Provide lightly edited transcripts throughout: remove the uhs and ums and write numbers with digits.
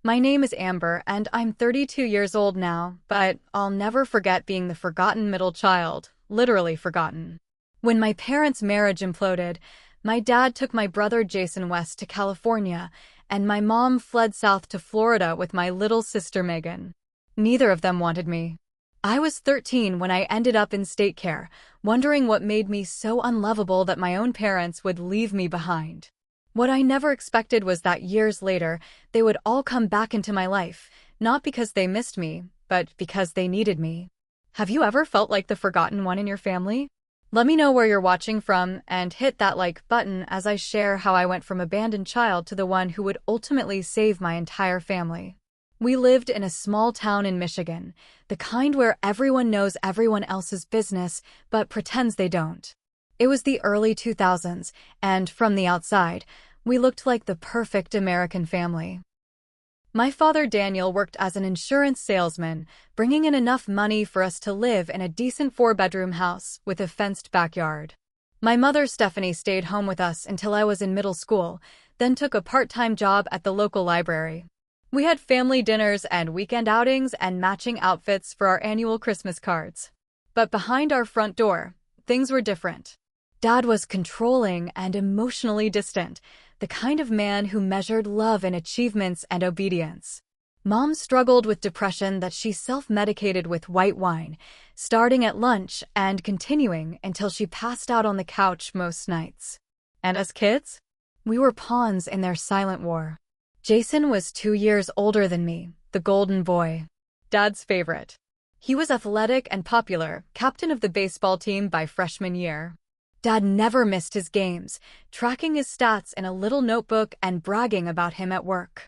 My name is Amber, and I'm 32 years old now, but I'll never forget being the forgotten middle child, literally forgotten. When my parents' marriage imploded, my dad took my brother Jason west to California, and my mom fled south to Florida with my little sister Megan. Neither of them wanted me. I was 13 when I ended up in state care, wondering what made me so unlovable that my own parents would leave me behind. What I never expected was that years later, they would all come back into my life, not because they missed me, but because they needed me. Have you ever felt like the forgotten one in your family? Let me know where you're watching from and hit that like button as I share how I went from abandoned child to the one who would ultimately save my entire family. We lived in a small town in Michigan, the kind where everyone knows everyone else's business but pretends they don't. It was the early 2000s, and from the outside, we looked like the perfect American family. My father Daniel worked as an insurance salesman, bringing in enough money for us to live in a decent four-bedroom house with a fenced backyard. My mother Stephanie stayed home with us until I was in middle school, then took a part-time job at the local library. We had family dinners and weekend outings and matching outfits for our annual Christmas cards. But behind our front door, things were different. Dad was controlling and emotionally distant, the kind of man who measured love in achievements and obedience. Mom struggled with depression that she self-medicated with white wine, starting at lunch and continuing until she passed out on the couch most nights. And as kids, we were pawns in their silent war. Jason was 2 years older than me, the golden boy. Dad's favorite. He was athletic and popular, captain of the baseball team by freshman year. Dad never missed his games, tracking his stats in a little notebook and bragging about him at work.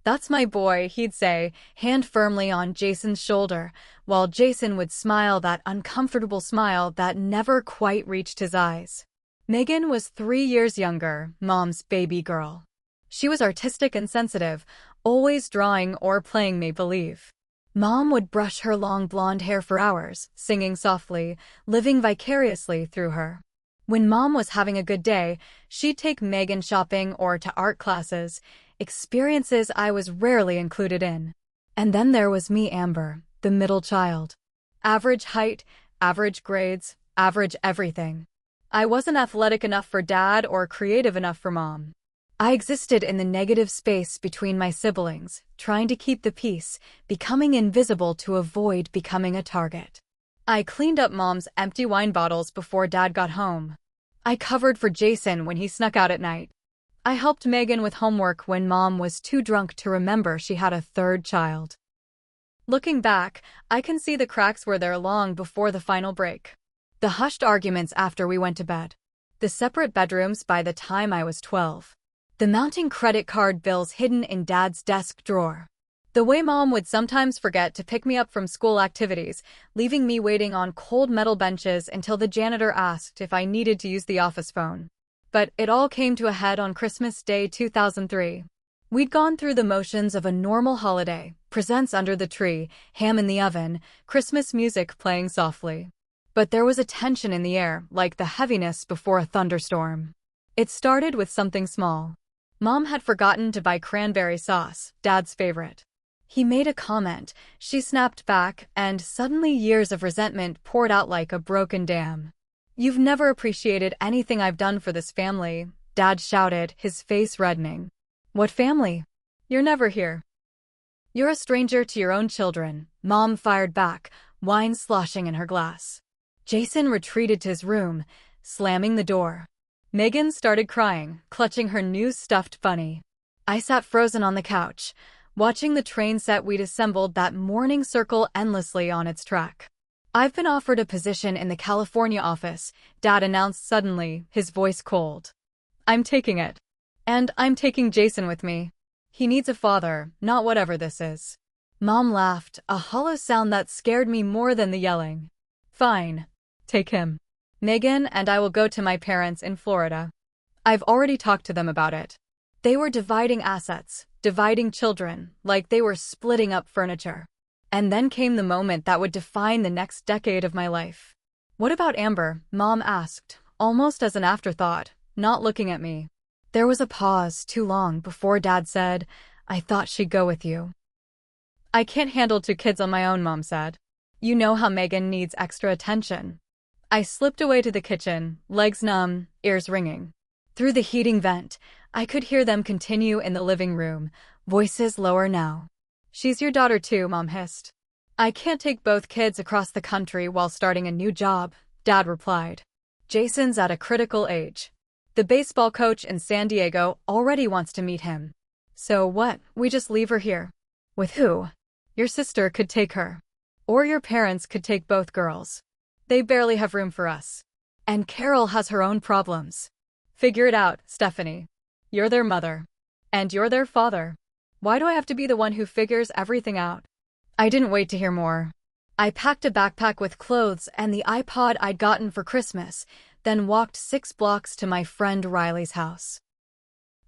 "That's my boy," he'd say, hand firmly on Jason's shoulder, while Jason would smile that uncomfortable smile that never quite reached his eyes. Megan was 3 years younger, Mom's baby girl. She was artistic and sensitive, always drawing or playing make-believe. Mom would brush her long blonde hair for hours, singing softly, living vicariously through her. When Mom was having a good day, she'd take Megan shopping or to art classes, experiences I was rarely included in. And then there was me, Amber, the middle child. Average height, average grades, average everything. I wasn't athletic enough for Dad or creative enough for Mom. I existed in the negative space between my siblings, trying to keep the peace, becoming invisible to avoid becoming a target. I cleaned up Mom's empty wine bottles before Dad got home. I covered for Jason when he snuck out at night. I helped Megan with homework when Mom was too drunk to remember she had a third child. Looking back, I can see the cracks were there long before the final break. The hushed arguments after we went to bed. The separate bedrooms by the time I was 12. The mounting credit card bills hidden in Dad's desk drawer. The way Mom would sometimes forget to pick me up from school activities, leaving me waiting on cold metal benches until the janitor asked if I needed to use the office phone. But it all came to a head on Christmas Day 2003. We'd gone through the motions of a normal holiday, presents under the tree, ham in the oven, Christmas music playing softly. But there was a tension in the air, like the heaviness before a thunderstorm. It started with something small. Mom had forgotten to buy cranberry sauce, Dad's favorite. He made a comment, she snapped back, and suddenly years of resentment poured out like a broken dam. "You've never appreciated anything I've done for this family," Dad shouted, his face reddening. "What family? You're never here. You're a stranger to your own children," Mom fired back, wine sloshing in her glass. Jason retreated to his room, slamming the door. Megan started crying, clutching her new stuffed bunny. I sat frozen on the couch, watching the train set we'd assembled that morning circle endlessly on its track. "I've been offered a position in the California office," Dad announced suddenly, his voice cold. "I'm taking it. And I'm taking Jason with me. He needs a father, not whatever this is." Mom laughed, a hollow sound that scared me more than the yelling. "Fine. Take him. Megan and I will go to my parents in Florida. I've already talked to them about it." They were dividing assets, dividing children, like they were splitting up furniture. And then came the moment that would define the next decade of my life. "What about Amber?" Mom asked, almost as an afterthought, not looking at me. There was a pause too long before Dad said, I thought she'd go with you. I can't handle 2 kids on my own, Mom said. You know how Megan needs extra attention. I slipped away to the kitchen, legs numb, ears ringing. Through the heating vent, I could hear them continue in the living room, voices lower now. She's your daughter too, Mom hissed. I can't take both kids across the country while starting a new job, Dad replied. Jason's at a critical age. The baseball coach in San Diego already wants to meet him. So what, we just leave her here? With who? Your sister could take her. Or your parents could take both girls. They barely have room for us. And Carol has her own problems. Figure it out, Stephanie. You're their mother. And you're their father. Why do I have to be the one who figures everything out? I didn't wait to hear more. I packed a backpack with clothes and the iPod I'd gotten for Christmas, then walked 6 blocks to my friend Riley's house.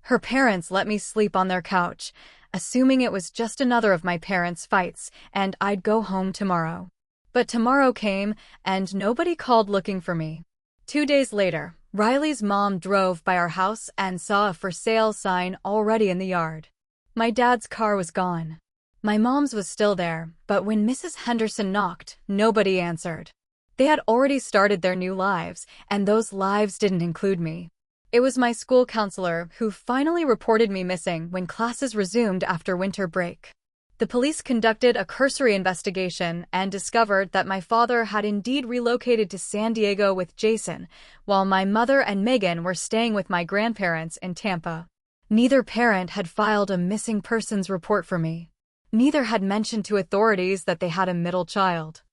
Her parents let me sleep on their couch, assuming it was just another of my parents' fights and I'd go home tomorrow. But tomorrow came, and nobody called looking for me. 2 days later, Riley's mom drove by our house and saw a for sale sign already in the yard. My dad's car was gone. My mom's was still there, but when Mrs. Henderson knocked, nobody answered. They had already started their new lives, and those lives didn't include me. It was my school counselor who finally reported me missing when classes resumed after winter break. The police conducted a cursory investigation and discovered that my father had indeed relocated to San Diego with Jason, while my mother and Megan were staying with my grandparents in Tampa. Neither parent had filed a missing persons report for me. Neither had mentioned to authorities that they had a middle child.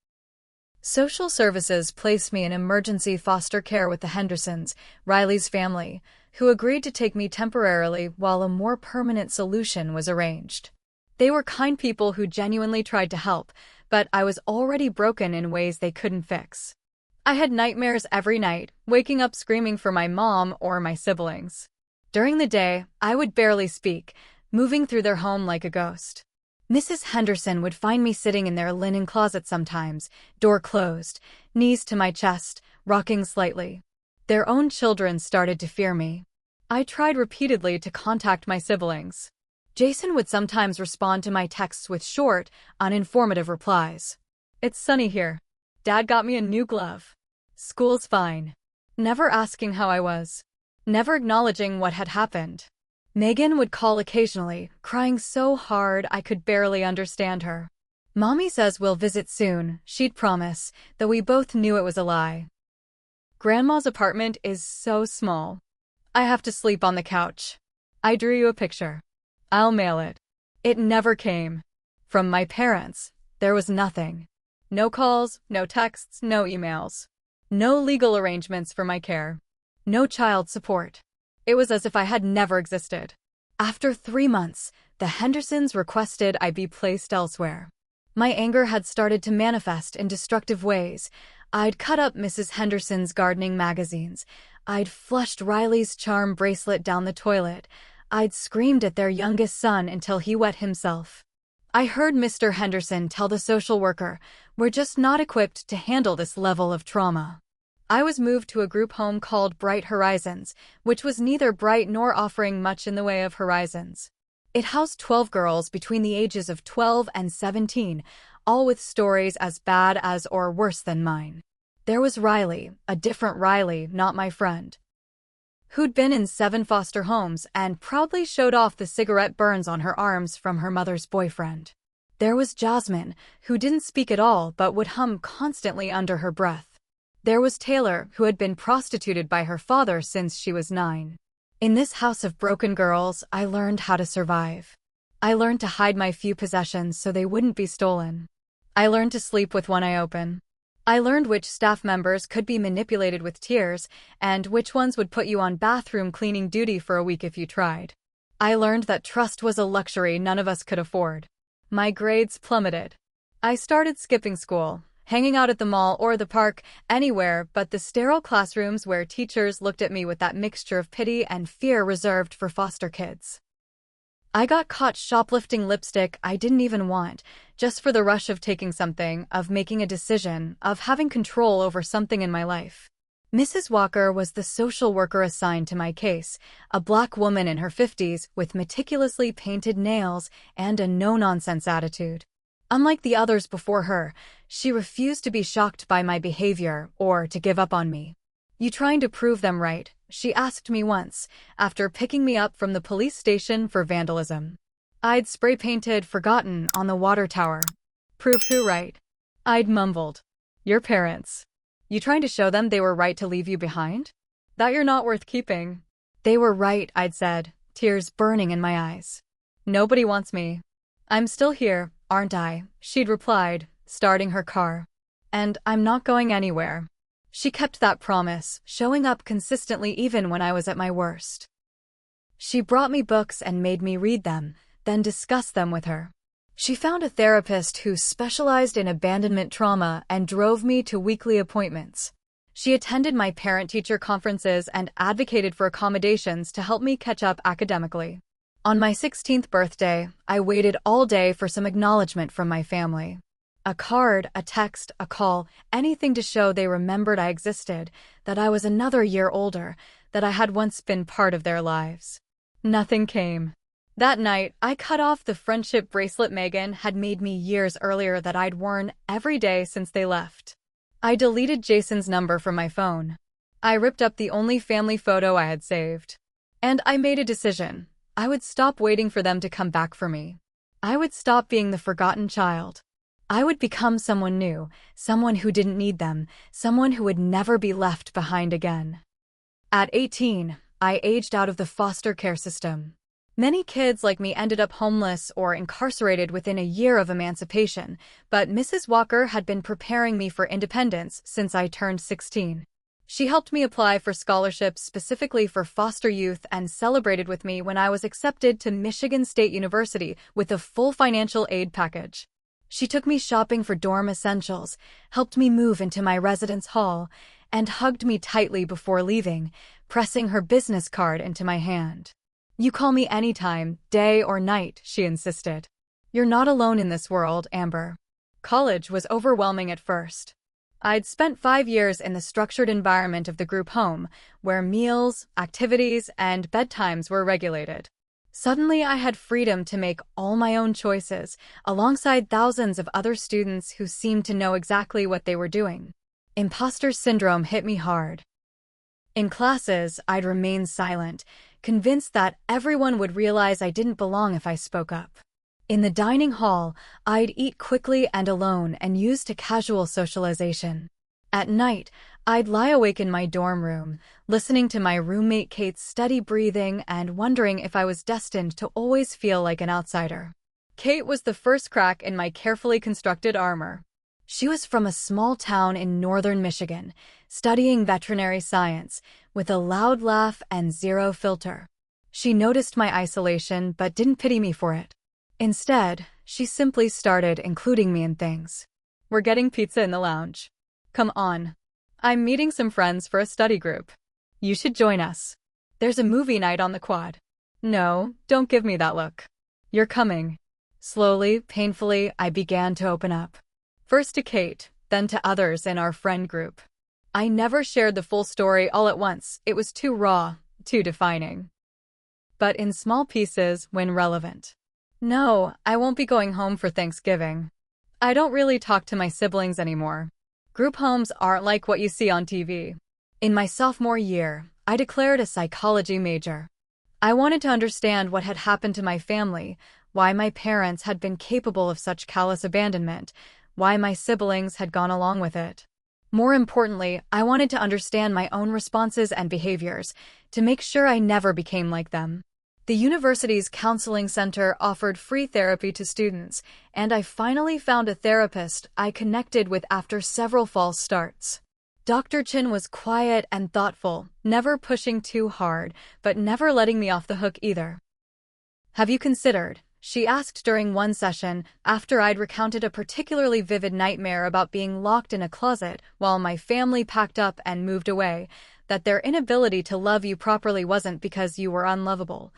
Social services placed me in emergency foster care with the Hendersons, Riley's family, who agreed to take me temporarily while a more permanent solution was arranged. They were kind people who genuinely tried to help, but I was already broken in ways they couldn't fix. I had nightmares every night, waking up screaming for my mom or my siblings. During the day, I would barely speak, moving through their home like a ghost. Mrs. Henderson would find me sitting in their linen closet sometimes, door closed, knees to my chest, rocking slightly. Their own children started to fear me. I tried repeatedly to contact my siblings. Jason would sometimes respond to my texts with short, uninformative replies. It's sunny here. Dad got me a new glove. School's fine. Never asking how I was. Never acknowledging what had happened. Megan would call occasionally, crying so hard I could barely understand her. Mommy says we'll visit soon, she'd promise, though we both knew it was a lie. Grandma's apartment is so small. I have to sleep on the couch. I drew you a picture. I'll mail it. It never came. From my parents, there was nothing. No calls, no texts, no emails. No legal arrangements for my care. No child support. It was as if I had never existed. After 3 months, the Hendersons requested I be placed elsewhere. My anger had started to manifest in destructive ways. I'd cut up Mrs. Henderson's gardening magazines. I'd flushed Riley's charm bracelet down the toilet. I'd screamed at their youngest son until he wet himself. I heard Mr. Henderson tell the social worker, "We're just not equipped to handle this level of trauma." I was moved to a group home called Bright Horizons, which was neither bright nor offering much in the way of horizons. It housed 12 girls between the ages of 12 and 17, all with stories as bad as or worse than mine. There was Riley, a different Riley, not my friend, who'd been in 7 foster homes and proudly showed off the cigarette burns on her arms from her mother's boyfriend. There was Jasmine, who didn't speak at all but would hum constantly under her breath. There was Taylor, who had been prostituted by her father since she was 9. In this house of broken girls, I learned how to survive. I learned to hide my few possessions so they wouldn't be stolen. I learned to sleep with one eye open. I learned which staff members could be manipulated with tears and which ones would put you on bathroom cleaning duty for a week if you tried. I learned that trust was a luxury none of us could afford. My grades plummeted. I started skipping school, hanging out at the mall or the park, anywhere but the sterile classrooms where teachers looked at me with that mixture of pity and fear reserved for foster kids. I got caught shoplifting lipstick I didn't even want, just for the rush of taking something, of making a decision, of having control over something in my life. Mrs. Walker was the social worker assigned to my case, a black woman in her 50s with meticulously painted nails and a no-nonsense attitude. Unlike the others before her, she refused to be shocked by my behavior or to give up on me. "You trying to prove them right?" she asked me once, after picking me up from the police station for vandalism. I'd spray-painted "Forgotten" on the water tower. "Prove who right?" I'd mumbled. "Your parents. You trying to show them they were right to leave you behind? That you're not worth keeping?" "They were right," I'd said, tears burning in my eyes. "Nobody wants me." "I'm still here, aren't I?" she'd replied, starting her car. "And I'm not going anywhere." She kept that promise, showing up consistently even when I was at my worst. She brought me books and made me read them, then discuss them with her. She found a therapist who specialized in abandonment trauma and drove me to weekly appointments. She attended my parent-teacher conferences and advocated for accommodations to help me catch up academically. On my 16th birthday, I waited all day for some acknowledgement from my family. A card, a text, a call, anything to show they remembered I existed, that I was another year older, that I had once been part of their lives. Nothing came. That night, I cut off the friendship bracelet Megan had made me years earlier that I'd worn every day since they left. I deleted Jason's number from my phone. I ripped up the only family photo I had saved. And I made a decision. I would stop waiting for them to come back for me. I would stop being the forgotten child. I would become someone new, someone who didn't need them, someone who would never be left behind again. At 18, I aged out of the foster care system. Many kids like me ended up homeless or incarcerated within a year of emancipation, but Mrs. Walker had been preparing me for independence since I turned 16. She helped me apply for scholarships specifically for foster youth and celebrated with me when I was accepted to Michigan State University with a full financial aid package. She took me shopping for dorm essentials, helped me move into my residence hall, and hugged me tightly before leaving, pressing her business card into my hand. "You call me anytime, day or night," she insisted. "You're not alone in this world, Amber." College was overwhelming at first. I'd spent 5 years in the structured environment of the group home, where meals, activities, and bedtimes were regulated. Suddenly, I had freedom to make all my own choices, alongside thousands of other students who seemed to know exactly what they were doing. Imposter syndrome hit me hard. In classes, I'd remain silent, convinced that everyone would realize I didn't belong if I spoke up. In the dining hall, I'd eat quickly and alone and used to casual socialization. At night, I'd lie awake in my dorm room, listening to my roommate Kate's steady breathing and wondering if I was destined to always feel like an outsider. Kate was the first crack in my carefully constructed armor. She was from a small town in northern Michigan, studying veterinary science, with a loud laugh and zero filter. She noticed my isolation but didn't pity me for it. Instead, she simply started including me in things. "We're getting pizza in the lounge. Come on. I'm meeting some friends for a study group. You should join us. There's a movie night on the quad." "No, don't give me that look. You're coming." Slowly, painfully, I began to open up. First to Kate, then to others in our friend group. I never shared the full story all at once. It was too raw, too defining. But in small pieces when relevant. "No, I won't be going home for Thanksgiving. I don't really talk to my siblings anymore. Group homes aren't like what you see on TV." In my sophomore year, I declared a psychology major. I wanted to understand what had happened to my family, why my parents had been capable of such callous abandonment, why my siblings had gone along with it. More importantly, I wanted to understand my own responses and behaviors, to make sure I never became like them. The university's counseling center offered free therapy to students, and I finally found a therapist I connected with after several false starts. Dr. Chin was quiet and thoughtful, never pushing too hard, but never letting me off the hook either. "Have you considered," she asked during one session, after I'd recounted a particularly vivid nightmare about being locked in a closet while my family packed up and moved away, "that their inability to love you properly wasn't because you were unlovable,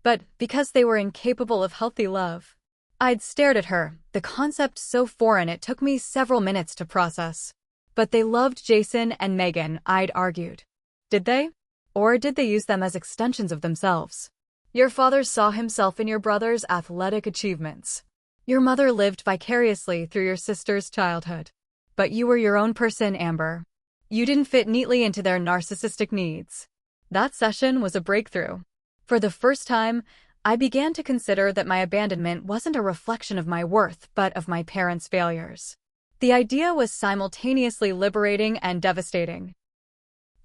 but because they were incapable of healthy love?" I'd stared at her, the concept so foreign it took me several minutes to process. But they loved Jason and Megan, I'd argued. Did they? Or did they use them as extensions of themselves? Your father saw himself in your brother's athletic achievements. Your mother lived vicariously through your sister's childhood. But you were your own person, Amber. You didn't fit neatly into their narcissistic needs. That session was a breakthrough. For the first time, I began to consider that my abandonment wasn't a reflection of my worth, but of my parents' failures. The idea was simultaneously liberating and devastating.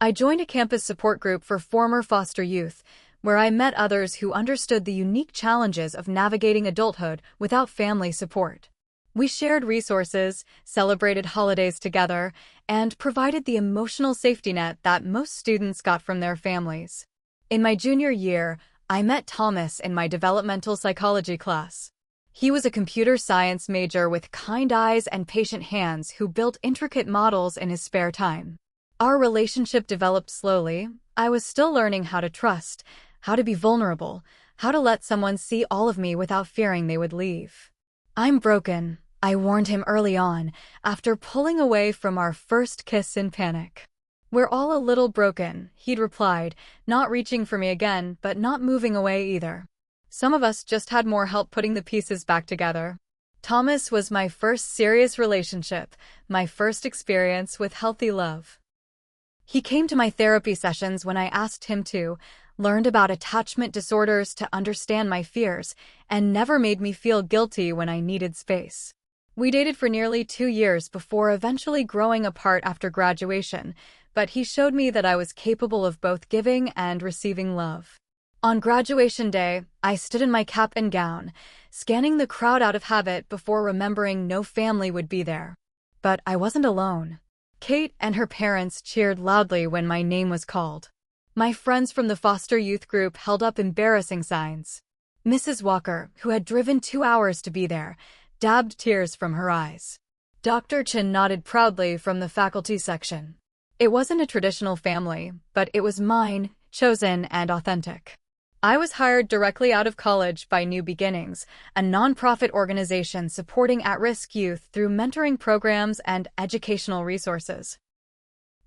I joined a campus support group for former foster youth, where I met others who understood the unique challenges of navigating adulthood without family support. We shared resources, celebrated holidays together, and provided the emotional safety net that most students got from their families. In my junior year, I met Thomas in my developmental psychology class. He was a computer science major with kind eyes and patient hands who built intricate models in his spare time. Our relationship developed slowly. I was still learning how to trust, how to be vulnerable, how to let someone see all of me without fearing they would leave. I'm broken, I warned him early on, after pulling away from our first kiss in panic. We're all a little broken, he'd replied, not reaching for me again, but not moving away either. Some of us just had more help putting the pieces back together. Thomas was my first serious relationship, my first experience with healthy love. He came to my therapy sessions when I asked him to, learned about attachment disorders to understand my fears, and never made me feel guilty when I needed space. We dated for nearly 2 years before eventually growing apart after graduation, but he showed me that I was capable of both giving and receiving love. On graduation day, I stood in my cap and gown, scanning the crowd out of habit before remembering no family would be there. But I wasn't alone. Kate and her parents cheered loudly when my name was called. My friends from the foster youth group held up embarrassing signs. Mrs. Walker, who had driven 2 hours to be there, dabbed tears from her eyes. Dr. Chin nodded proudly from the faculty section. It wasn't a traditional family, but it was mine, chosen and authentic. I was hired directly out of college by New Beginnings, a nonprofit organization supporting at-risk youth through mentoring programs and educational resources.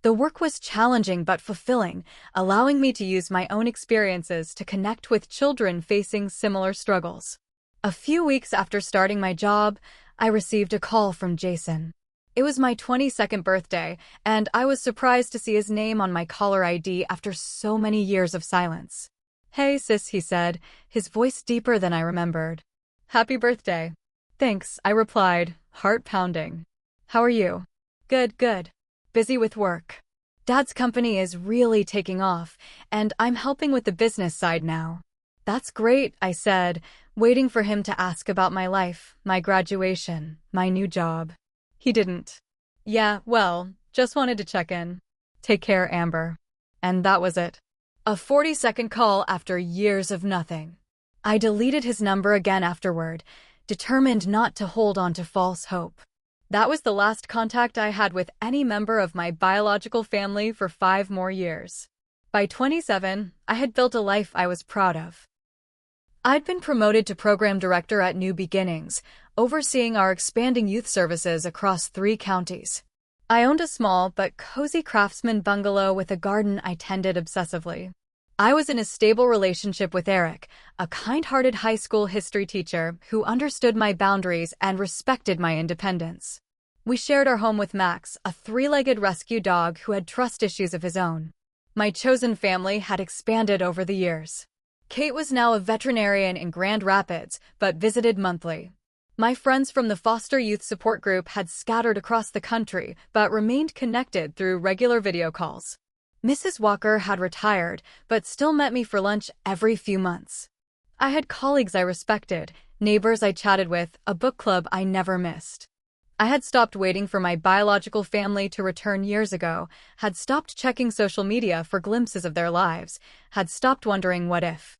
The work was challenging but fulfilling, allowing me to use my own experiences to connect with children facing similar struggles. A few weeks after starting my job, I received a call from Jason. It was my 22nd birthday, and I was surprised to see his name on my caller ID after so many years of silence. "Hey sis," he said, his voice deeper than I remembered. "Happy birthday." "Thanks," I replied, heart pounding. "How are you?" "Good, good. Busy with work. Dad's company is really taking off, and I'm helping with the business side now." "That's great," I said, waiting for him to ask about my life, my graduation, my new job. He didn't. "Yeah, well, just wanted to check in. Take care, Amber." And that was it. A 40-second call after years of nothing. I deleted his number again afterward, determined not to hold on to false hope. That was the last contact I had with any member of my biological family for 5 more years. By 27, I had built a life I was proud of. I'd been promoted to program director at New Beginnings, overseeing our expanding youth services across 3 counties. I owned a small but cozy craftsman bungalow with a garden I tended obsessively. I was in a stable relationship with Eric, a kind-hearted high school history teacher who understood my boundaries and respected my independence. We shared our home with Max, a 3-legged rescue dog who had trust issues of his own. My chosen family had expanded over the years. Kate was now a veterinarian in Grand Rapids, but visited monthly. My friends from the foster youth support group had scattered across the country, but remained connected through regular video calls. Mrs. Walker had retired, but still met me for lunch every few months. I had colleagues I respected, neighbors I chatted with, a book club I never missed. I had stopped waiting for my biological family to return years ago, had stopped checking social media for glimpses of their lives, had stopped wondering what if.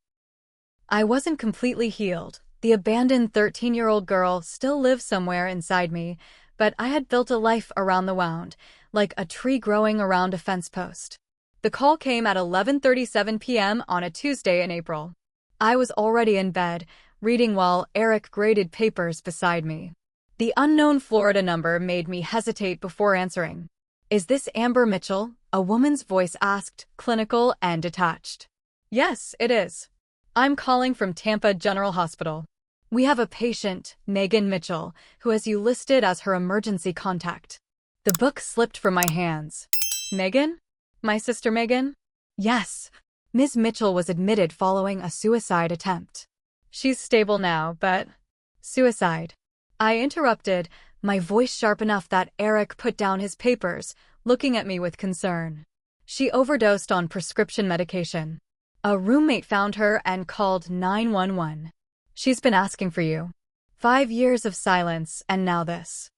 I wasn't completely healed. The abandoned 13-year-old girl still lived somewhere inside me, but I had built a life around the wound, like a tree growing around a fence post. The call came at 11:37 p.m. on a Tuesday in April. I was already in bed, reading while Eric graded papers beside me. The unknown Florida number made me hesitate before answering. Is this Amber Mitchell? A woman's voice asked, clinical and detached. Yes, it is. I'm calling from Tampa General Hospital. We have a patient, Megan Mitchell, who has you listed as her emergency contact. The book slipped from my hands. Megan? My sister Megan? Yes. Ms. Mitchell was admitted following a suicide attempt. She's stable now, but... Suicide. I interrupted, my voice sharp enough that Eric put down his papers, looking at me with concern. She overdosed on prescription medication. A roommate found her and called 911. She's been asking for you. 5 years of silence, and now this.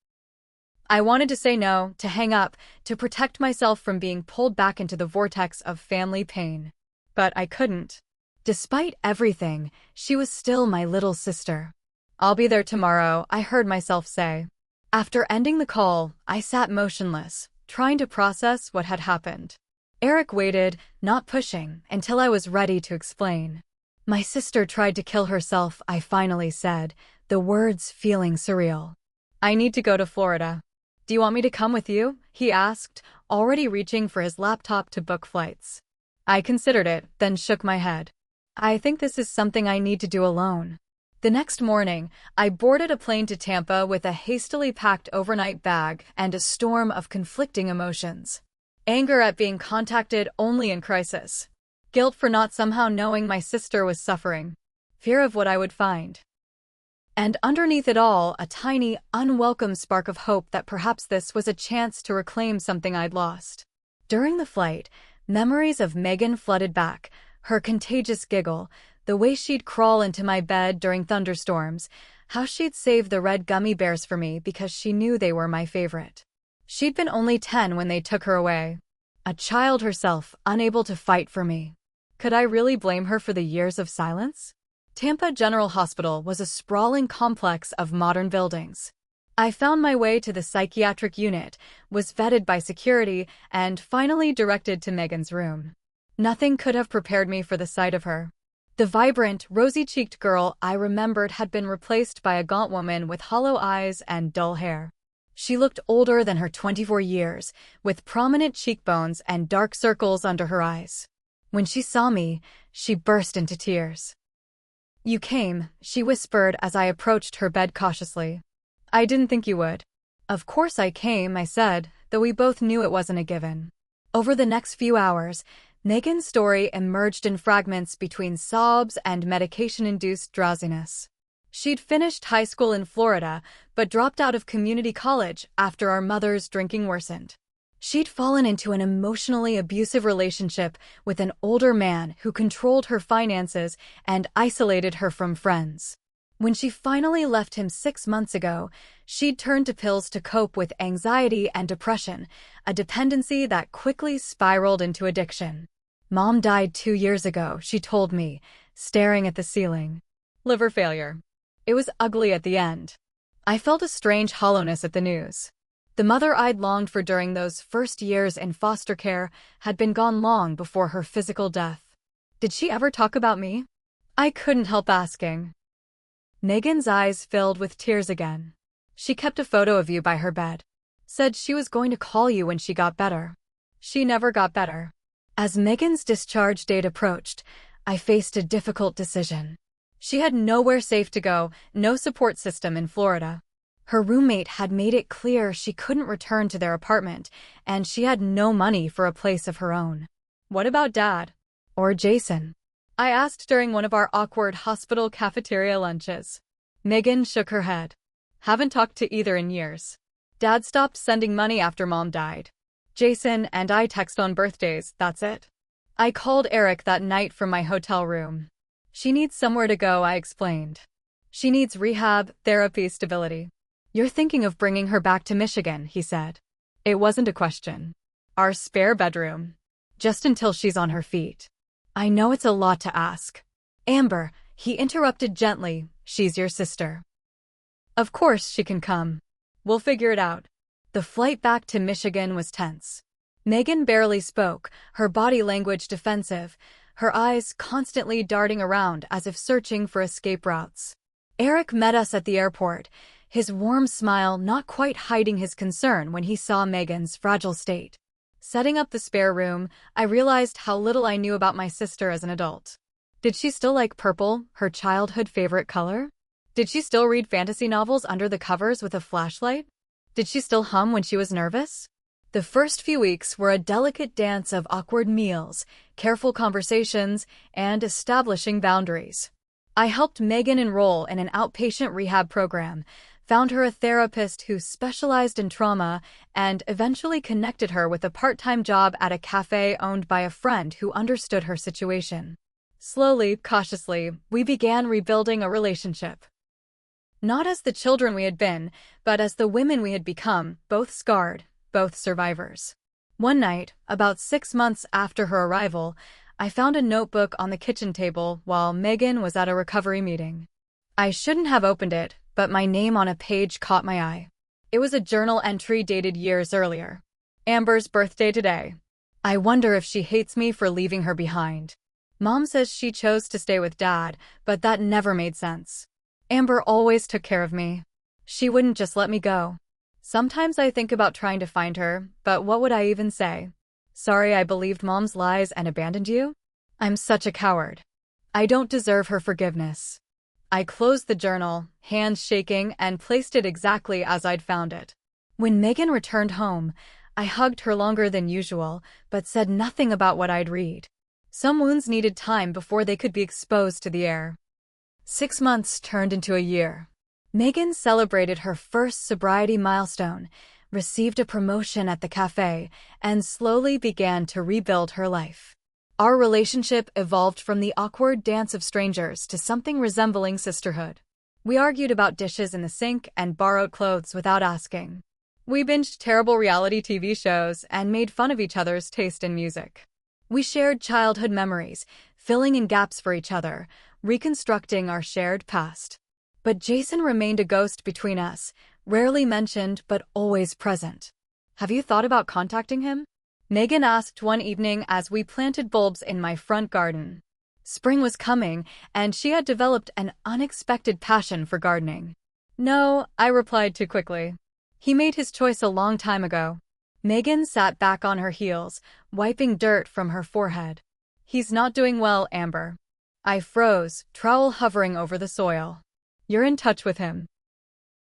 I wanted to say no, to hang up, to protect myself from being pulled back into the vortex of family pain. But I couldn't. Despite everything, she was still my little sister. I'll be there tomorrow, I heard myself say. After ending the call, I sat motionless, trying to process what had happened. Eric waited, not pushing, until I was ready to explain. My sister tried to kill herself, I finally said, the words feeling surreal. I need to go to Florida. Do you want me to come with you? He asked, already reaching for his laptop to book flights. I considered it, then shook my head. I think this is something I need to do alone. The next morning, I boarded a plane to Tampa with a hastily packed overnight bag and a storm of conflicting emotions. Anger at being contacted only in crisis. Guilt for not somehow knowing my sister was suffering. Fear of what I would find. And underneath it all, a tiny, unwelcome spark of hope that perhaps this was a chance to reclaim something I'd lost. During the flight, memories of Megan flooded back, her contagious giggle, the way she'd crawl into my bed during thunderstorms, how she'd save the red gummy bears for me because she knew they were my favorite. She'd been only 10 when they took her away. A child herself, unable to fight for me. Could I really blame her for the years of silence? Tampa General Hospital was a sprawling complex of modern buildings. I found my way to the psychiatric unit, was vetted by security, and finally directed to Megan's room. Nothing could have prepared me for the sight of her. The vibrant, rosy-cheeked girl I remembered had been replaced by a gaunt woman with hollow eyes and dull hair. She looked older than her 24 years, with prominent cheekbones and dark circles under her eyes. When she saw me, she burst into tears. You came, she whispered as I approached her bed cautiously. I didn't think you would. Of course I came, I said, though we both knew it wasn't a given. Over the next few hours, Megan's story emerged in fragments between sobs and medication-induced drowsiness. She'd finished high school in Florida, but dropped out of community college after our mother's drinking worsened. She'd fallen into an emotionally abusive relationship with an older man who controlled her finances and isolated her from friends. When she finally left him 6 months ago, she'd turned to pills to cope with anxiety and depression, a dependency that quickly spiraled into addiction. Mom died 2 years ago, she told me, staring at the ceiling. Liver failure. It was ugly at the end. I felt a strange hollowness at the news. The mother I'd longed for during those first years in foster care had been gone long before her physical death. Did she ever talk about me? I couldn't help asking. Megan's eyes filled with tears again. She kept a photo of you by her bed. Said she was going to call you when she got better. She never got better. As Megan's discharge date approached, I faced a difficult decision. She had nowhere safe to go, no support system in Florida. Her roommate had made it clear she couldn't return to their apartment, and she had no money for a place of her own. What about Dad? Or Jason? I asked during one of our awkward hospital cafeteria lunches. Megan shook her head. Haven't talked to either in years. Dad stopped sending money after Mom died. Jason and I text on birthdays, that's it. I called Eric that night from my hotel room. She needs somewhere to go, I explained. She needs rehab, therapy, stability. You're thinking of bringing her back to Michigan, he said. It wasn't a question. Our spare bedroom. Just until she's on her feet. I know it's a lot to ask. Amber, he interrupted gently, she's your sister. Of course she can come. We'll figure it out. The flight back to Michigan was tense. Megan barely spoke, her body language defensive, her eyes constantly darting around as if searching for escape routes. Eric met us at the airport. his warm smile not quite hiding his concern when he saw Megan's fragile state. Setting up the spare room, I realized how little I knew about my sister as an adult. Did she still like purple, her childhood favorite color? Did she still read fantasy novels under the covers with a flashlight? Did she still hum when she was nervous? The first few weeks were a delicate dance of awkward meals, careful conversations, and establishing boundaries. I helped Megan enroll in an outpatient rehab program, found her a therapist who specialized in trauma, and eventually connected her with a part-time job at a cafe owned by a friend who understood her situation. Slowly, cautiously, we began rebuilding a relationship. Not as the children we had been, but as the women we had become, both scarred, both survivors. One night, about 6 months after her arrival, I found a notebook on the kitchen table while Megan was at a recovery meeting. I shouldn't have opened it, but my name on a page caught my eye. It was a journal entry dated years earlier. Amber's birthday today. I wonder if she hates me for leaving her behind. Mom says she chose to stay with Dad, but that never made sense. Amber always took care of me. She wouldn't just let me go. Sometimes I think about trying to find her, but what would I even say? Sorry I believed Mom's lies and abandoned you? I'm such a coward. I don't deserve her forgiveness. I closed the journal, hands shaking, and placed it exactly as I'd found it. When Megan returned home, I hugged her longer than usual, but said nothing about what I'd read. Some wounds needed time before they could be exposed to the air. 6 months turned into a year. Megan celebrated her first sobriety milestone, received a promotion at the cafe, and slowly began to rebuild her life. Our relationship evolved from the awkward dance of strangers to something resembling sisterhood. We argued about dishes in the sink and borrowed clothes without asking. We binged terrible reality TV shows and made fun of each other's taste in music. We shared childhood memories, filling in gaps for each other, reconstructing our shared past. But Jason remained a ghost between us, rarely mentioned but always present. Have you thought about contacting him? Megan asked one evening as we planted bulbs in my front garden. Spring was coming, and she had developed an unexpected passion for gardening. No, I replied too quickly. He made his choice a long time ago. Megan sat back on her heels, wiping dirt from her forehead. He's not doing well, Amber. I froze, trowel hovering over the soil. You're in touch with him.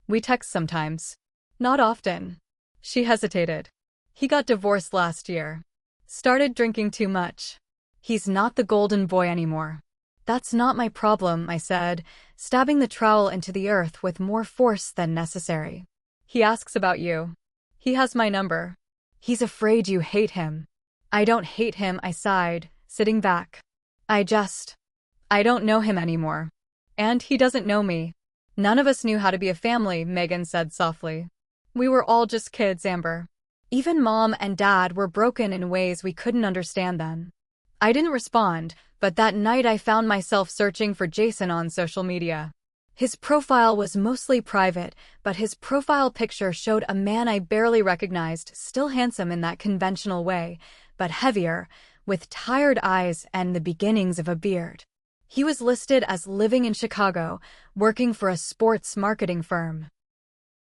We text sometimes. Not often. She hesitated. He got divorced last year. Started drinking too much. He's not the golden boy anymore. That's not my problem, I said, stabbing the trowel into the earth with more force than necessary. He asks about you. He has my number. He's afraid you hate him. I don't hate him, I sighed, sitting back. I don't know him anymore. And he doesn't know me. None of us knew how to be a family, Megan said softly. We were all just kids, Amber. Even Mom and Dad were broken in ways we couldn't understand then. I didn't respond, but that night I found myself searching for Jason on social media. His profile was mostly private, but his profile picture showed a man I barely recognized, still handsome in that conventional way, but heavier, with tired eyes and the beginnings of a beard. He was listed as living in Chicago, working for a sports marketing firm.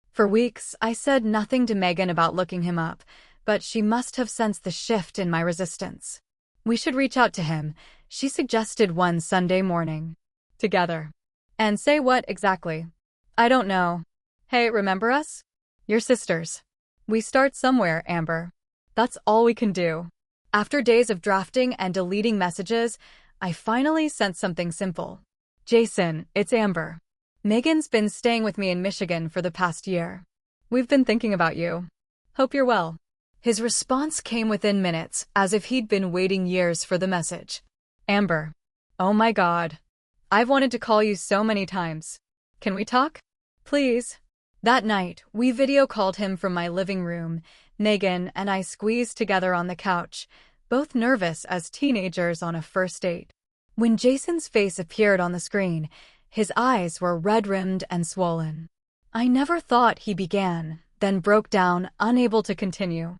For weeks, I said nothing to Megan about looking him up, but she must have sensed the shift in my resistance. We should reach out to him, she suggested one Sunday morning. Together. And say what exactly? I don't know. Hey, remember us? Your sisters. We start somewhere, Amber. That's all we can do. After days of drafting and deleting messages, I finally sent something simple. Jason, it's Amber. Megan's been staying with me in Michigan for the past year. We've been thinking about you. Hope you're well. His response came within minutes, as if he'd been waiting years for the message. Amber. Oh my God. I've wanted to call you so many times. Can we talk? Please. That night, we video called him from my living room. Megan and I squeezed together on the couch, both nervous as teenagers on a first date. When Jason's face appeared on the screen, his eyes were red-rimmed and swollen. I never thought he began, then broke down, unable to continue.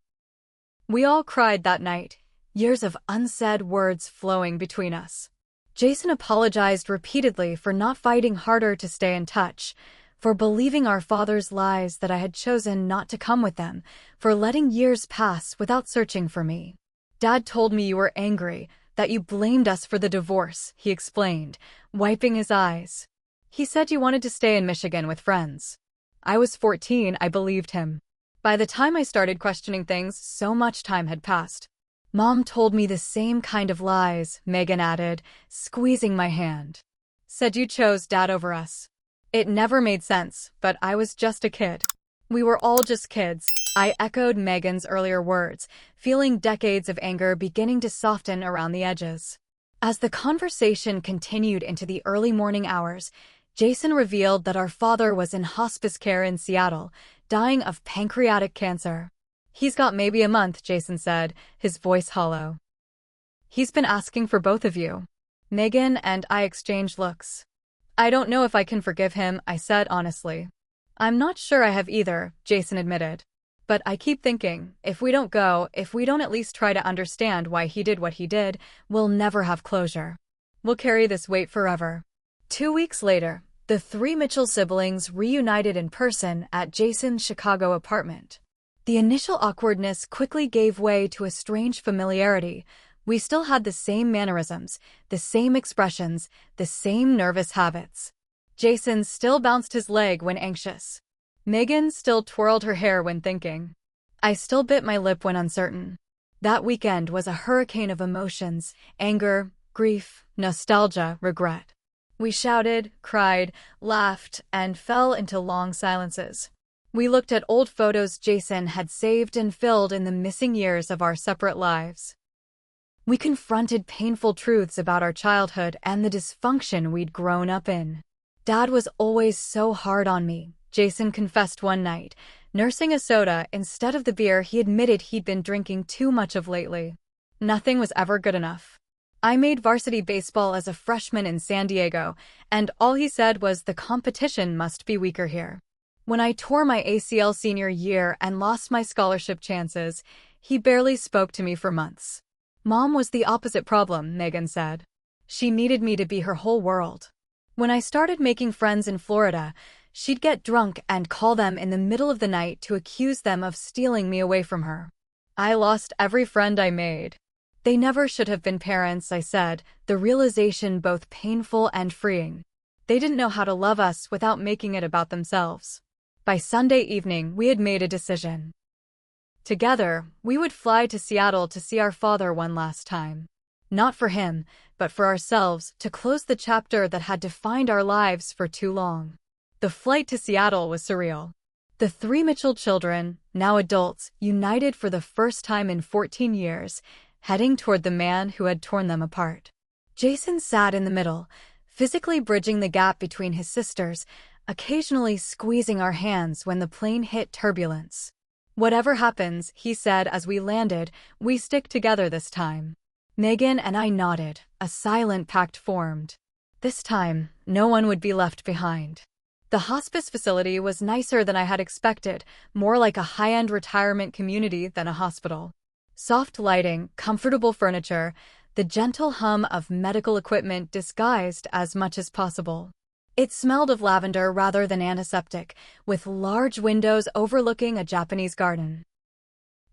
We all cried that night, years of unsaid words flowing between us. Jason apologized repeatedly for not fighting harder to stay in touch, for believing our father's lies that I had chosen not to come with them, for letting years pass without searching for me. Dad told me you were angry, that you blamed us for the divorce, he explained, wiping his eyes. He said you wanted to stay in Michigan with friends. I was 14, I believed him. By the time I started questioning things, so much time had passed. Mom told me the same kind of lies, Megan added, squeezing my hand. Said you chose Dad over us. It never made sense, but I was just a kid. We were all just kids. I echoed Megan's earlier words, feeling decades of anger beginning to soften around the edges. As the conversation continued into the early morning hours, Jason revealed that our father was in hospice care in Seattle, dying of pancreatic cancer. He's got maybe a month, Jason said, his voice hollow. He's been asking for both of you. Megan and I exchanged looks. I don't know if I can forgive him, I said honestly. I'm not sure I have either, Jason admitted. But I keep thinking, if we don't go, if we don't at least try to understand why he did what he did, we'll never have closure. We'll carry this weight forever. 2 weeks later, the three Mitchell siblings reunited in person at Jason's Chicago apartment. The initial awkwardness quickly gave way to a strange familiarity. We still had the same mannerisms, the same expressions, the same nervous habits. Jason still bounced his leg when anxious. Megan still twirled her hair when thinking. I still bit my lip when uncertain. That weekend was a hurricane of emotions, anger, grief, nostalgia, regret. We shouted, cried, laughed, and fell into long silences. We looked at old photos Jason had saved and filled in the missing years of our separate lives. We confronted painful truths about our childhood and the dysfunction we'd grown up in. Dad was always so hard on me, Jason confessed one night, nursing a soda instead of the beer he admitted he'd been drinking too much of lately. Nothing was ever good enough. I made varsity baseball as a freshman in San Diego, and all he said was the competition must be weaker here. When I tore my ACL senior year and lost my scholarship chances, he barely spoke to me for months. Mom was the opposite problem, Megan said. She needed me to be her whole world. When I started making friends in Florida, she'd get drunk and call them in the middle of the night to accuse them of stealing me away from her. I lost every friend I made. They never should have been parents, I said, the realization both painful and freeing. They didn't know how to love us without making it about themselves. By Sunday evening, we had made a decision. Together, we would fly to Seattle to see our father one last time. Not for him, but for ourselves, to close the chapter that had defined our lives for too long. The flight to Seattle was surreal. The three Mitchell children, now adults, united for the first time in 14 years, heading toward the man who had torn them apart. Jason sat in the middle, physically bridging the gap between his sisters, occasionally squeezing our hands when the plane hit turbulence. Whatever happens, he said as we landed, we stick together this time. Megan and I nodded, a silent pact formed. This time, no one would be left behind. The hospice facility was nicer than I had expected, more like a high-end retirement community than a hospital. Soft lighting, comfortable furniture, the gentle hum of medical equipment disguised as much as possible. It smelled of lavender rather than antiseptic, with large windows overlooking a Japanese garden.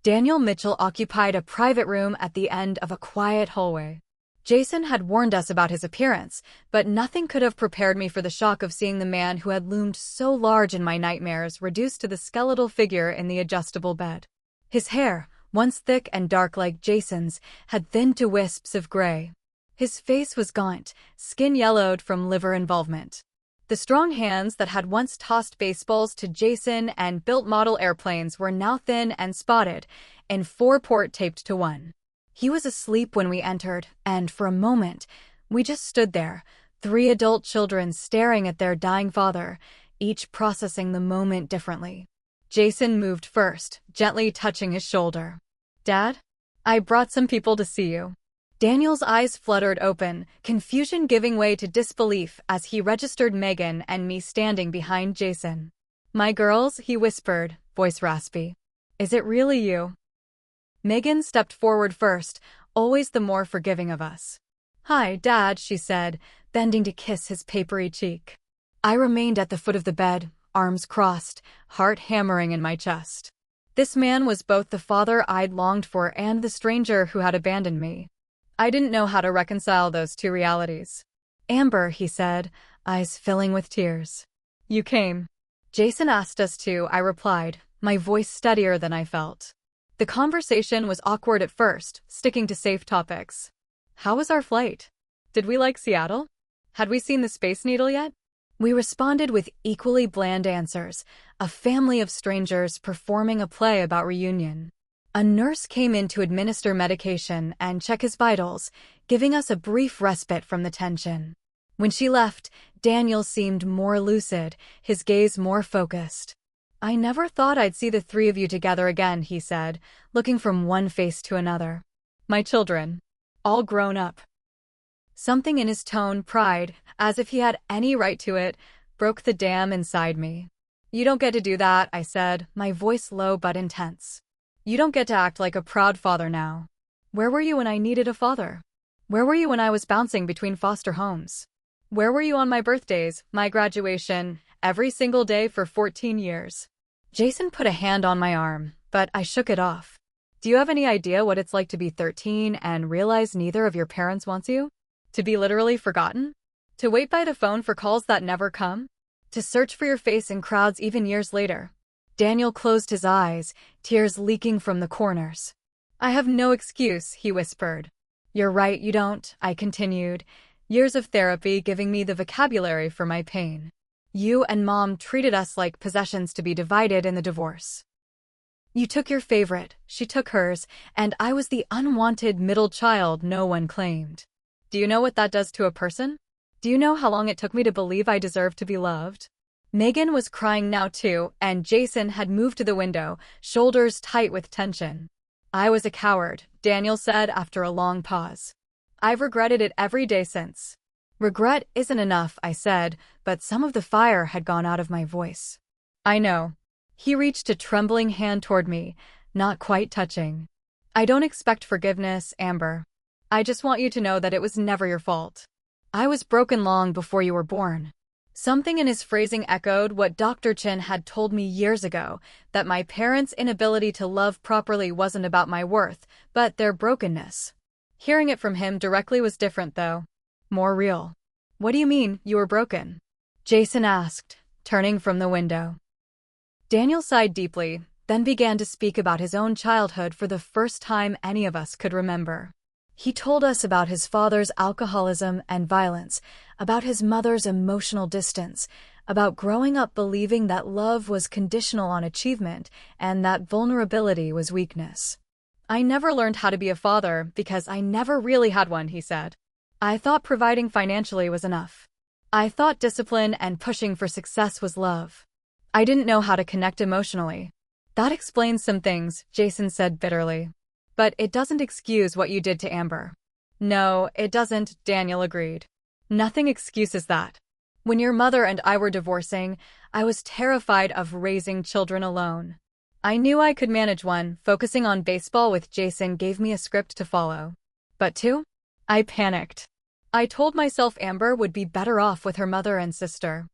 Daniel Mitchell occupied a private room at the end of a quiet hallway. Jason had warned us about his appearance, but nothing could have prepared me for the shock of seeing the man who had loomed so large in my nightmares reduced to the skeletal figure in the adjustable bed. His hair, once thick and dark like Jason's, had thinned to wisps of gray. His face was gaunt, skin yellowed from liver involvement. The strong hands that had once tossed baseballs to Jason and built model airplanes were now thin and spotted, and 4-port taped to one. He was asleep when we entered, and for a moment, we just stood there, 3 adult children staring at their dying father, each processing the moment differently. Jason moved first, gently touching his shoulder. Dad? I brought some people to see you. Daniel's eyes fluttered open, confusion giving way to disbelief as he registered Megan and me standing behind Jason. My girls, he whispered, voice raspy. Is it really you? Megan stepped forward first, always the more forgiving of us. Hi, Dad, she said, bending to kiss his papery cheek. I remained at the foot of the bed, arms crossed, heart hammering in my chest. This man was both the father I'd longed for and the stranger who had abandoned me. I didn't know how to reconcile those two realities. "Amber," he said, eyes filling with tears. "You came." "Jason asked us to," I replied, my voice steadier than I felt. The conversation was awkward at first, sticking to safe topics. How was our flight? Did we like Seattle? Had we seen the Space Needle yet? We responded with equally bland answers, a family of strangers performing a play about reunion. A nurse came in to administer medication and check his vitals, giving us a brief respite from the tension. When she left, Daniel seemed more lucid, his gaze more focused. "I never thought I'd see the three of you together again," he said, looking from one face to another. "My children. All grown up." Something in his tone, pride, as if he had any right to it, broke the dam inside me. "You don't get to do that," I said, my voice low but intense. "You don't get to act like a proud father now. Where were you when I needed a father? Where were you when I was bouncing between foster homes? Where were you on my birthdays, my graduation, every single day for 14 years? Jason put a hand on my arm, but I shook it off. "Do you have any idea what it's like to be 13 and realize neither of your parents wants you? To be literally forgotten? To wait by the phone for calls that never come? To search for your face in crowds even years later?" Daniel closed his eyes, tears leaking from the corners. "I have no excuse," he whispered. "You're right, you don't," I continued, years of therapy giving me the vocabulary for my pain. "You and Mom treated us like possessions to be divided in the divorce. You took your favorite, she took hers, and I was the unwanted middle child no one claimed. Do you know what that does to a person? Do you know how long it took me to believe I deserved to be loved?" Megan was crying now too, and Jason had moved to the window, shoulders tight with tension. "I was a coward," Daniel said after a long pause. "I've regretted it every day since." "Regret isn't enough," I said, but some of the fire had gone out of my voice. "I know." He reached a trembling hand toward me, not quite touching. "I don't expect forgiveness, Amber. I just want you to know that it was never your fault. I was broken long before you were born." Something in his phrasing echoed what Dr. Chin had told me years ago, that my parents' inability to love properly wasn't about my worth, but their brokenness. Hearing it from him directly was different, though. More real. "What do you mean, you were broken?" Jason asked, turning from the window. Daniel sighed deeply, then began to speak about his own childhood for the first time any of us could remember. He told us about his father's alcoholism and violence, about his mother's emotional distance, about growing up believing that love was conditional on achievement and that vulnerability was weakness. "I never learned how to be a father because I never really had one," he said. "I thought providing financially was enough. I thought discipline and pushing for success was love. I didn't know how to connect emotionally." "That explains some things," Jason said bitterly. "But it doesn't excuse what you did to Amber." "No, it doesn't," Daniel agreed. "Nothing excuses that. When your mother and I were divorcing, I was terrified of raising children alone. I knew I could manage one. Focusing on baseball with Jason gave me a script to follow. But two? I panicked. I told myself Amber would be better off with her mother and sister.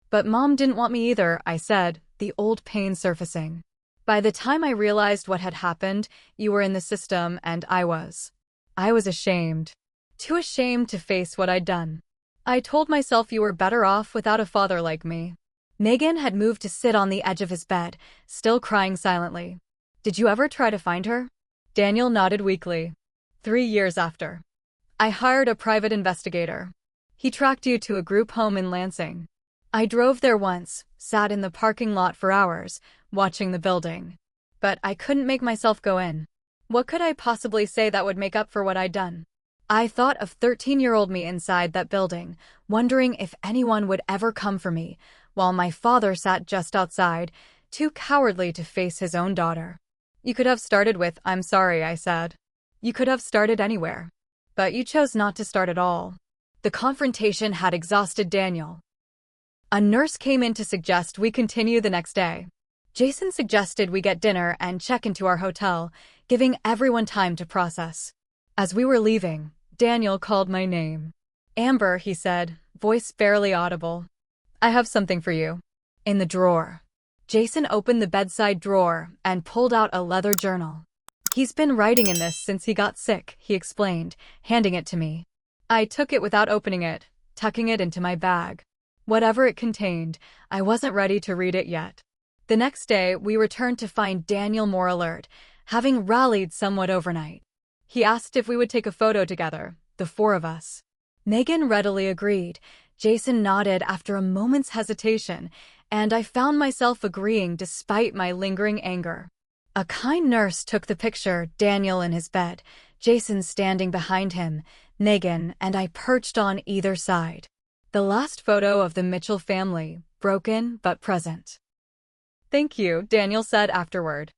But Mom didn't want me either," I said, the old pain surfacing. "By the time I realized what had happened, you were in the system and I was. I was ashamed. Too ashamed to face what I'd done. I told myself you were better off without a father like me." Megan had moved to sit on the edge of his bed, still crying silently. "Did you ever try to find her?" Daniel nodded weakly. 3 years after. "I hired a private investigator. He tracked you to a group home in Lansing. I drove there once, sat in the parking lot for hours, watching the building. But I couldn't make myself go in. What could I possibly say that would make up for what I'd done? I thought of 13-year-old me inside that building, wondering if anyone would ever come for me, while my father sat just outside, too cowardly to face his own daughter. You could have started with, 'I'm sorry,' I said. You could have started anywhere. But you chose not to start at all." The confrontation had exhausted Daniel. A nurse came in to suggest we continue the next day. Jason suggested we get dinner and check into our hotel, giving everyone time to process. As we were leaving, Daniel called my name. "Amber," he said, voice barely audible. "I have something for you." In the drawer. Jason opened the bedside drawer and pulled out a leather journal. He's been writing in this since he got sick, he explained, handing it to me. I took it without opening it, tucking it into my bag. Whatever it contained, I wasn't ready to read it yet. The next day, we returned to find Daniel more alert, having rallied somewhat overnight. He asked if we would take a photo together, the four of us. Megan readily agreed. Jason nodded after a moment's hesitation, and I found myself agreeing despite my lingering anger. A kind nurse took the picture, Daniel in his bed, Jason standing behind him, Megan and I perched on either side. The last photo of the Mitchell family, broken but present. Thank you, Daniel said afterward.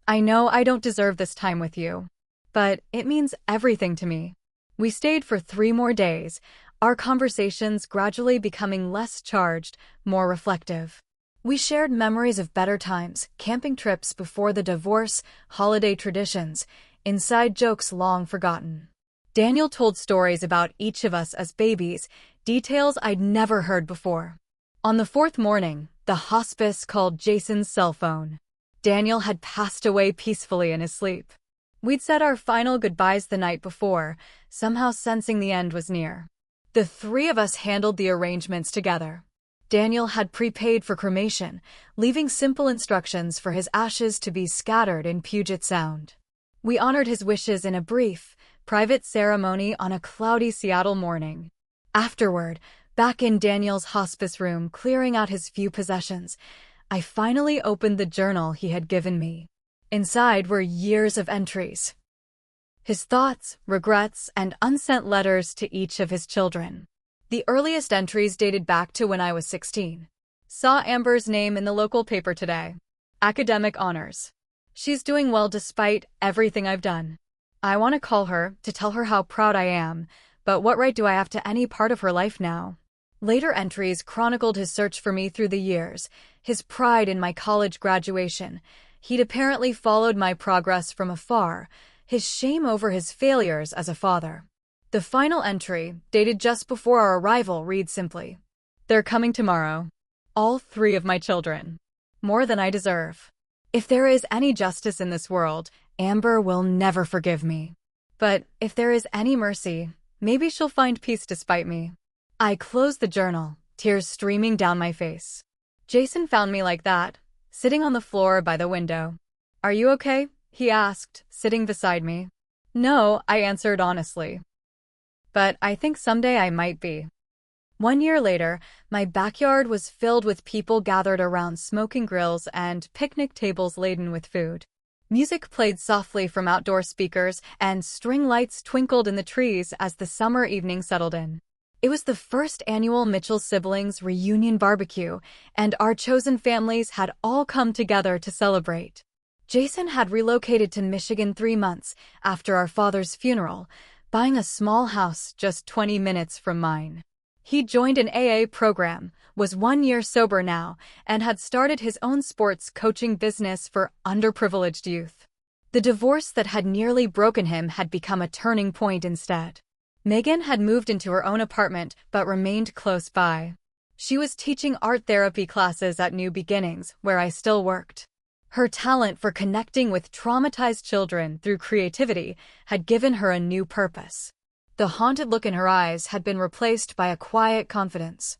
I know I don't deserve this time with you, but it means everything to me. We stayed for 3 more days, our conversations gradually becoming less charged, more reflective. We shared memories of better times, camping trips before the divorce, holiday traditions, inside jokes long forgotten. Daniel told stories about each of us as babies, details I'd never heard before. On the 4th morning, the hospice called Jason's cell phone. Daniel had passed away peacefully in his sleep. We'd said our final goodbyes the night before, somehow sensing the end was near. The 3 of us handled the arrangements together. Daniel had prepaid for cremation, leaving simple instructions for his ashes to be scattered in Puget Sound. We honored his wishes in a brief, private ceremony on a cloudy Seattle morning. Afterward, back in Daniel's hospice room clearing out his few possessions, I finally opened the journal he had given me. Inside were years of entries. His thoughts, regrets, and unsent letters to each of his children. The earliest entries dated back to when I was 16. Saw Amber's name in the local paper today. Academic honors. She's doing well despite everything I've done. I want to call her to tell her how proud I am, but what right do I have to any part of her life now? Later entries chronicled his search for me through the years, his pride in my college graduation. He'd apparently followed my progress from afar, his shame over his failures as a father. The final entry, dated just before our arrival, reads simply, "They're coming tomorrow. All 3 of my children. More than I deserve. If there is any justice in this world, Amber will never forgive me. But if there is any mercy, maybe she'll find peace despite me." I closed the journal, tears streaming down my face. Jason found me like that, sitting on the floor by the window. "Are you okay?" he asked, sitting beside me. "No," I answered honestly. "But I think someday I might be." 1 year later, my backyard was filled with people gathered around smoking grills and picnic tables laden with food. Music played softly from outdoor speakers, and string lights twinkled in the trees as the summer evening settled in. It was the first annual Mitchell siblings reunion barbecue, and our chosen families had all come together to celebrate. Jason had relocated to Michigan 3 months after our father's funeral, buying a small house just 20 minutes from mine. He joined an AA program, was 1 year sober now, and had started his own sports coaching business for underprivileged youth. The divorce that had nearly broken him had become a turning point instead. Megan had moved into her own apartment but remained close by. She was teaching art therapy classes at New Beginnings, where I still worked. Her talent for connecting with traumatized children through creativity had given her a new purpose. The haunted look in her eyes had been replaced by a quiet confidence.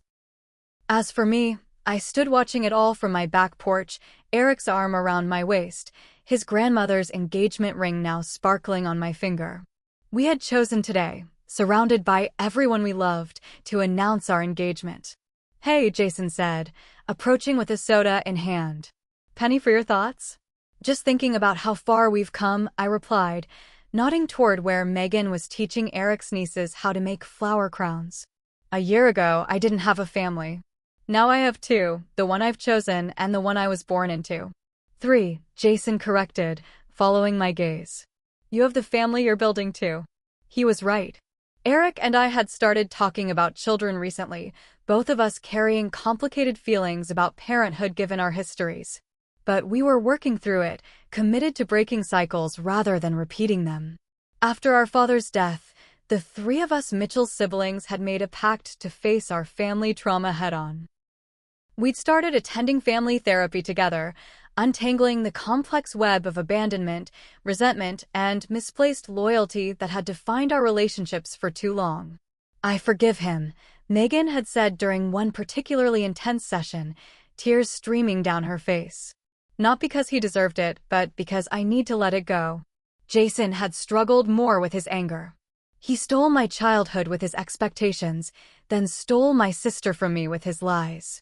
As for me, I stood watching it all from my back porch, Eric's arm around my waist, his grandmother's engagement ring now sparkling on my finger. We had chosen today, surrounded by everyone we loved, to announce our engagement. "Hey," Jason said, approaching with a soda in hand. "Penny for your thoughts?" "Just thinking about how far we've come," I replied, nodding toward where Megan was teaching Eric's nieces how to make flower crowns. "A year ago, I didn't have a family. Now I have 2, the one I've chosen and the one I was born into." 3, Jason corrected, following my gaze. "You have the family you're building too." He was right. Eric and I had started talking about children recently, both of us carrying complicated feelings about parenthood given our histories. But we were working through it, committed to breaking cycles rather than repeating them. After our father's death, the 3 of us Mitchell siblings had made a pact to face our family trauma head-on. We'd started attending family therapy together, untangling the complex web of abandonment, resentment, and misplaced loyalty that had defined our relationships for too long. "I forgive him," Megan had said during one particularly intense session, tears streaming down her face. "Not because he deserved it, but because I need to let it go." Jason had struggled more with his anger. "He stole my childhood with his expectations, then stole my sister from me with his lies.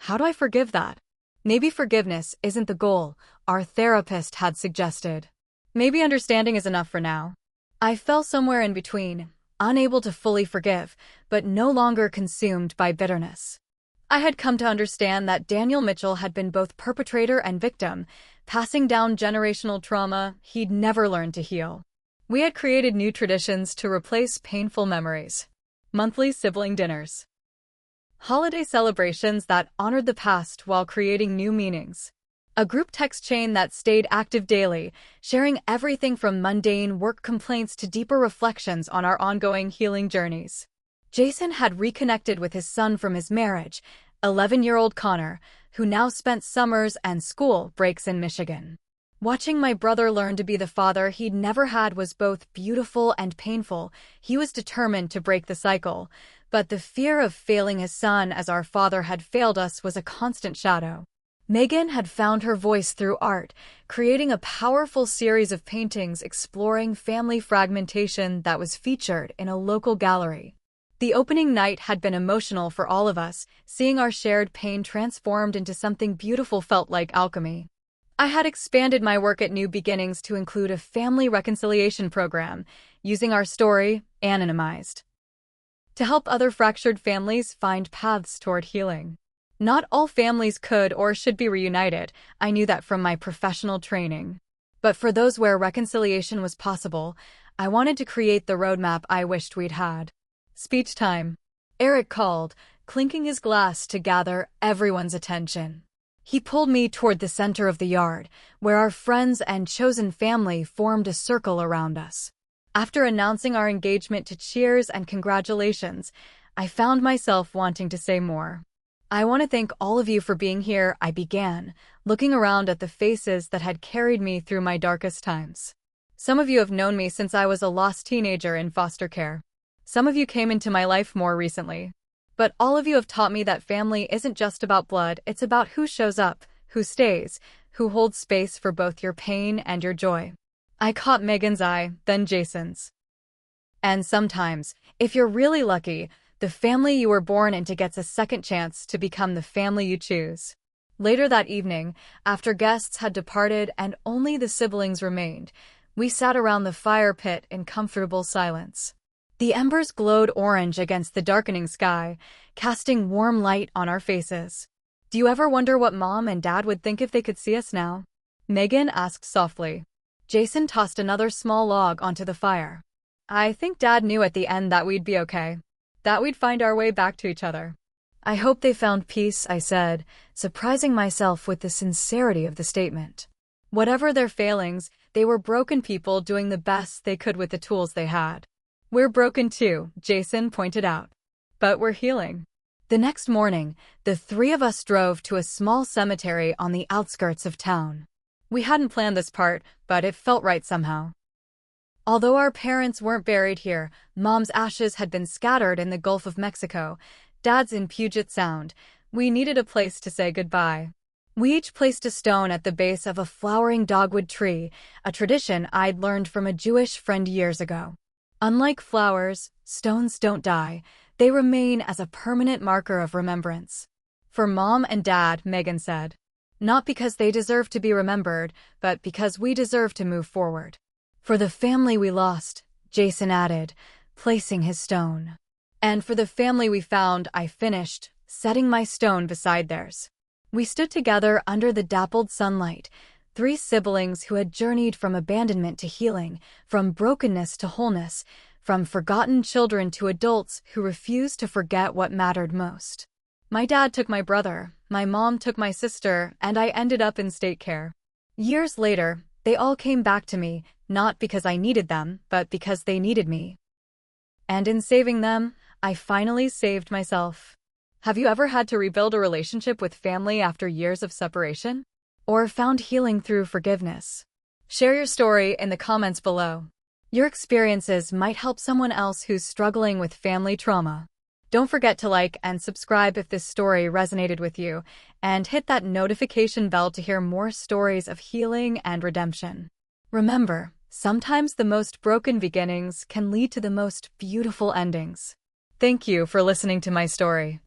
How do I forgive that?" Maybe forgiveness isn't the goal, our therapist had suggested. Maybe understanding is enough for now. I fell somewhere in between, unable to fully forgive, but no longer consumed by bitterness. I had come to understand that Daniel Mitchell had been both perpetrator and victim, passing down generational trauma he'd never learned to heal. We had created new traditions to replace painful memories. Monthly sibling dinners. Holiday celebrations that honored the past while creating new meanings. A group text chain that stayed active daily, sharing everything from mundane work complaints to deeper reflections on our ongoing healing journeys. Jason had reconnected with his son from his marriage, 11-year-old Connor, who now spent summers and school breaks in Michigan. Watching my brother learn to be the father he'd never had was both beautiful and painful. He was determined to break the cycle, but the fear of failing his son as our father had failed us was a constant shadow. Megan had found her voice through art, creating a powerful series of paintings exploring family fragmentation that was featured in a local gallery. The opening night had been emotional for all of us, seeing our shared pain transformed into something beautiful felt like alchemy. I had expanded my work at New Beginnings to include a family reconciliation program, using our story, anonymized, to help other fractured families find paths toward healing. Not all families could or should be reunited, I knew that from my professional training. But for those where reconciliation was possible, I wanted to create the roadmap I wished we'd had. Speech time. Eric called, clinking his glass to gather everyone's attention. He pulled me toward the center of the yard, where our friends and chosen family formed a circle around us. After announcing our engagement to cheers and congratulations, I found myself wanting to say more. "I want to thank all of you for being here," I began, looking around at the faces that had carried me through my darkest times. "Some of you have known me since I was a lost teenager in foster care. Some of you came into my life more recently. But all of you have taught me that family isn't just about blood, it's about who shows up, who stays, who holds space for both your pain and your joy." I caught Megan's eye, then Jason's. "And sometimes, if you're really lucky, the family you were born into gets a second chance to become the family you choose." Later that evening, after guests had departed and only the siblings remained, we sat around the fire pit in comfortable silence. The embers glowed orange against the darkening sky, casting warm light on our faces. "Do you ever wonder what Mom and Dad would think if they could see us now?" Megan asked softly. Jason tossed another small log onto the fire. "I think Dad knew at the end that we'd be okay, that we'd find our way back to each other." "I hope they found peace," I said, surprising myself with the sincerity of the statement. Whatever their failings, they were broken people doing the best they could with the tools they had. "We're broken too," Jason pointed out. "But we're healing." The next morning, the three of us drove to a small cemetery on the outskirts of town. We hadn't planned this part, but it felt right somehow. Although our parents weren't buried here, Mom's ashes had been scattered in the Gulf of Mexico, Dad's in Puget Sound. We needed a place to say goodbye. We each placed a stone at the base of a flowering dogwood tree, a tradition I'd learned from a Jewish friend years ago. Unlike flowers, stones don't die. They remain as a permanent marker of remembrance. "For Mom and Dad," Megan said. "Not because they deserve to be remembered, but because we deserve to move forward." "For the family we lost," Jason added, placing his stone. "And for the family we found," I finished, setting my stone beside theirs. We stood together under the dappled sunlight, three siblings who had journeyed from abandonment to healing, from brokenness to wholeness, from forgotten children to adults who refused to forget what mattered most. My dad took my brother, my mom took my sister, and I ended up in state care. Years later, they all came back to me, not because I needed them, but because they needed me. And in saving them, I finally saved myself. Have you ever had to rebuild a relationship with family after years of separation? Or found healing through forgiveness? Share your story in the comments below. Your experiences might help someone else who's struggling with family trauma. Don't forget to like and subscribe if this story resonated with you, and hit that notification bell to hear more stories of healing and redemption. Remember, sometimes the most broken beginnings can lead to the most beautiful endings. Thank you for listening to my story.